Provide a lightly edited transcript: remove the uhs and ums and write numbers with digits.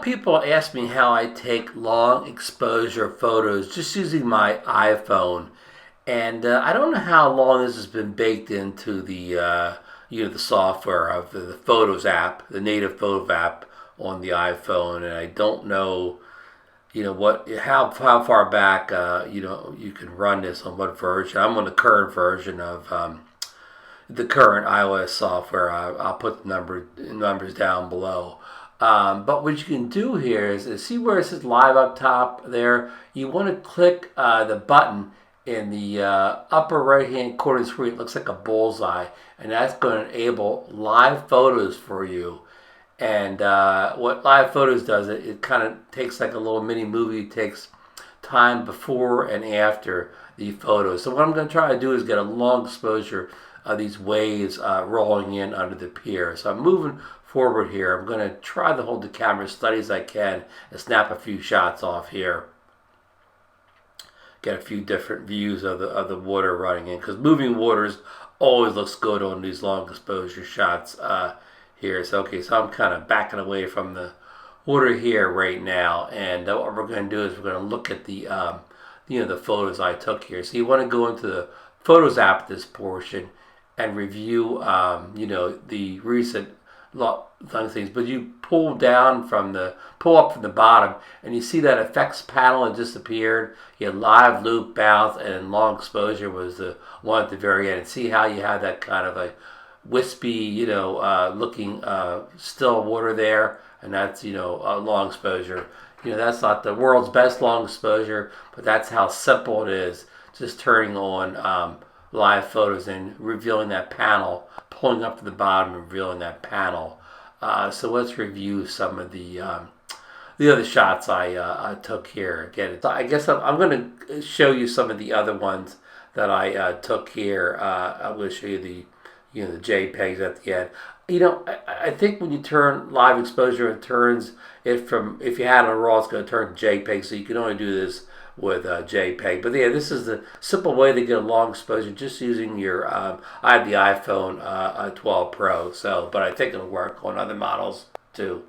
People ask me how I take long exposure photos just using my iPhone, and I don't know how long this has been baked into the software of the Photos app, the native photo app on the iPhone, and I don't know what how far back you can run this on what version. I'm on the current version of the current iOS software. I'll put the numbers down below. But what you can do here is see where it says live up top there. You want to click the button in the upper right hand corner of the screen. It looks like a bullseye, and that's going to enable live photos for you. And what live photos does, it kind of takes like a little mini movie. It takes time before and after the photos. So what I'm going to try to do is get a long exposure of these waves rolling in under the pier. So I'm moving forward here. I'm going to try to hold the camera as steady as I can and snap a few shots off here. Get a few different views of the water running in, because moving waters always looks good on these long exposure shots here. So I'm kind of backing away from the water here right now, and what we're going to do is we're going to look at the the photos I took here. So you want to go into the Photos app at this portion and review the recent things, but you pull up from the bottom, and you see that effects panel had disappeared. You had live, loop, bounce, and long exposure was the one at the very end. And see how you have that kind of a wispy, looking still water there, and that's a long exposure. That's not the world's best long exposure, but that's how simple it is. Just turning on live photos and revealing that panel, pulling up to the bottom and revealing that panel. So let's review some of the other shots I took here. Again, I guess I'm going to show you some of the other ones that I took here. I'm going to show you the JPEGs at the end. I think when you turn live exposure, it turns it from, if you had it on RAW, it's going to turn to JPEG. So you can only do this with JPEG. But yeah, this is the simple way to get a long exposure just using your I have the iPhone 12 Pro, but I think it'll work on other models too.